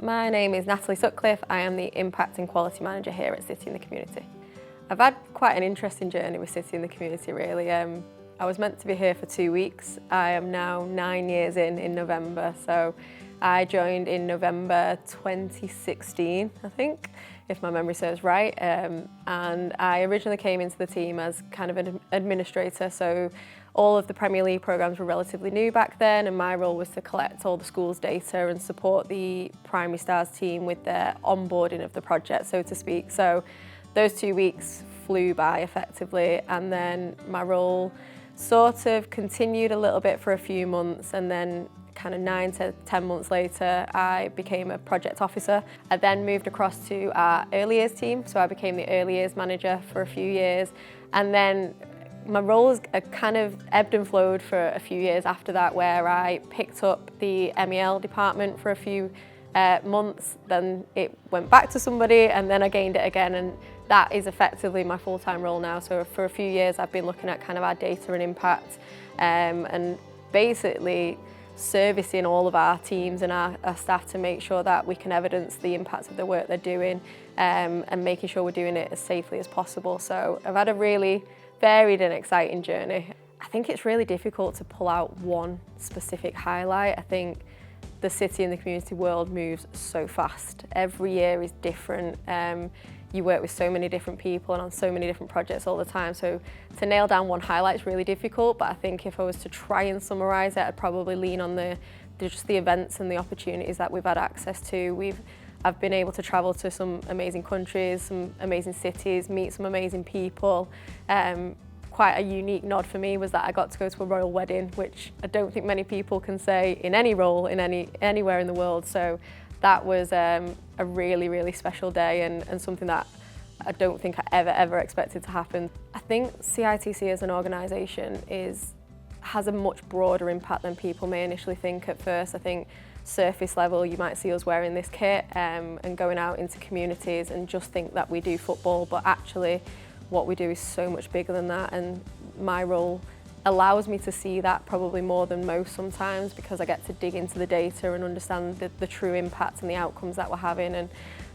My name is Natalie Sutcliffe. I am the Impact and Quality Manager here at City in the Community. I've had quite an interesting journey with City in the Community really. I was meant to be here for 2 weeks. I am now 9 years in November, so I joined in November 2016, I think, if my memory serves right. And I originally came into the team as kind of an administrator, so all of the Premier League programmes were relatively new back then, and my role was to collect all the school's data and support the Primary Stars team with their onboarding of the project, so to speak. So those 2 weeks flew by effectively, and then my role sort of continued a little bit for a few months, and then kind of 9 to 10 months later, I became a project officer. I then moved across to our early years team, so I became the early years manager for a few years, and then my roles kind of ebbed and flowed for a few years after that, where I picked up the MEL department for a few months, then it went back to somebody, and then I gained it again, and that is effectively my full-time role now. So for a few years I've been looking at kind of our data and impact, and basically servicing all of our teams and our staff to make sure that we can evidence the impact of the work they're doing, and making sure we're doing it as safely as possible. So I've had a really varied and exciting journey. I think it's really difficult to pull out one specific highlight. I think the City and the community world moves so fast. Every year is different. You work with so many different people and on so many different projects all the time. So to nail down one highlight is really difficult, but I think if I was to try and summarise it, I'd probably lean on just the events and the opportunities that we've had access to. I've been able to travel to some amazing countries, some amazing cities, meet some amazing people. Quite a unique nod for me was that I got to go to a royal wedding, which I don't think many people can say in any role, in anywhere in the world. So that was a really, really special day, and something that I don't think I ever expected to happen. I think CITC as an organisation has a much broader impact than people may initially think at first. I think surface level, you might see us wearing this kit and going out into communities and just think that we do football, but actually what we do is so much bigger than that, and my role allows me to see that probably more than most sometimes, because I get to dig into the data and understand the true impact and the outcomes that we're having. And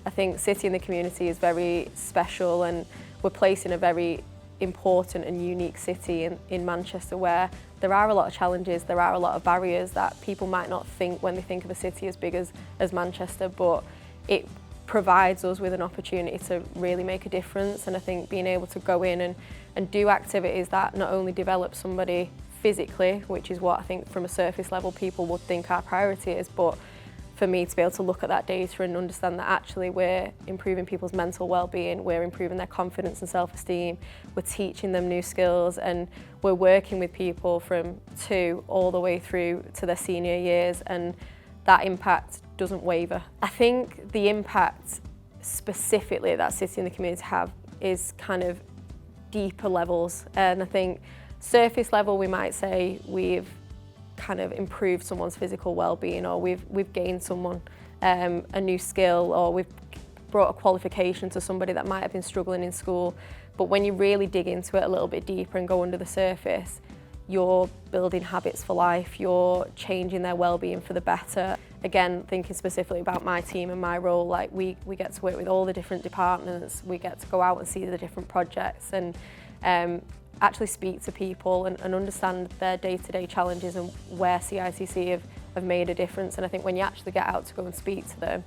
I think City in the Community is very special, and we're placed in a very important and unique city in Manchester, where there are a lot of challenges, there are a lot of barriers that people might not think when they think of a city as big as Manchester, but it provides us with an opportunity to really make a difference. And I think being able to go in and do activities that not only develop somebody physically, which is what I think from a surface level people would think our priority is, but for me to be able to look at that data and understand that actually we're improving people's mental well-being, we're improving their confidence and self-esteem, we're teaching them new skills, and we're working with people from 2 all the way through to their senior years, and that impact doesn't waver. I think the impact specifically that City in the Community have is kind of deeper levels, and I think surface level we might say we've kind of improved someone's physical well-being, or we've gained someone a new skill, or we've brought a qualification to somebody that might have been struggling in school. But when you really dig into it a little bit deeper and go under the surface, you're building habits for life, you're changing their well-being for the better. Again, thinking specifically about my team and my role, like we get to work with all the different departments, we get to go out and see the different projects, and actually speak to people and understand their day-to-day challenges and where CITC have made a difference. And I think when you actually get out to go and speak to them,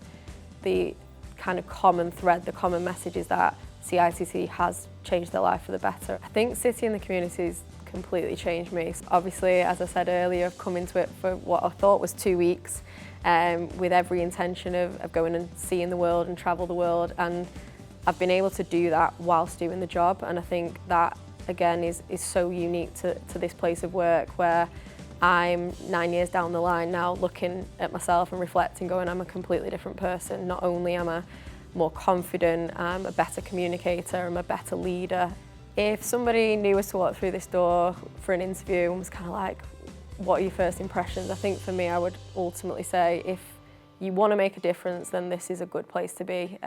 the kind of common thread, the common message is that CITC has changed their life for the better. I think City in the Community's completely changed me. Obviously, as I said earlier, I've come into it for what I thought was 2 weeks, with every intention of going and seeing the world and travel the world, and I've been able to do that whilst doing the job. And I think that again is so unique to this place of work, where I'm 9 years down the line now looking at myself and reflecting, going, I'm a completely different person. Not only am I more confident, I'm a better communicator, I'm a better leader. If somebody knew us to walk through this door for an interview and was kind of like, what are your first impressions? I think for me, I would ultimately say, if you want to make a difference, then this is a good place to be.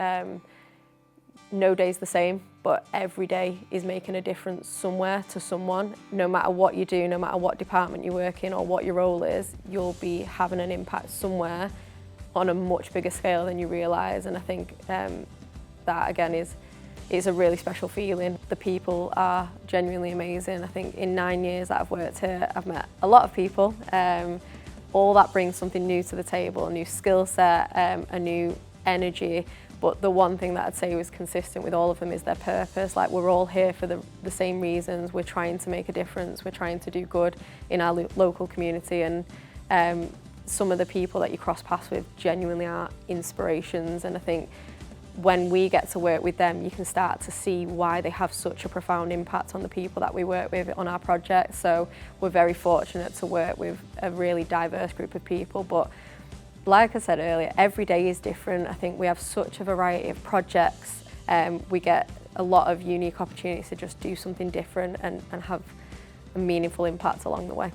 No day's the same, but every day is making a difference somewhere to someone. No matter what you do, no matter what department you work in or what your role is, you'll be having an impact somewhere on a much bigger scale than you realise, and I think that again is a really special feeling. The people are genuinely amazing. I think in 9 years that I've worked here, I've met a lot of people. All that brings something new to the table, a new skill set, a new energy. But the one thing that I'd say was consistent with all of them is their purpose. Like, we're all here for the same reasons. We're trying to make a difference. We're trying to do good in our local community. And some of the people that you cross paths with genuinely are inspirations. And I think when we get to work with them, you can start to see why they have such a profound impact on the people that we work with on our projects. So we're very fortunate to work with a really diverse group of people. But like I said earlier, every day is different. I think we have such a variety of projects. We get a lot of unique opportunities to just do something different and have a meaningful impact along the way.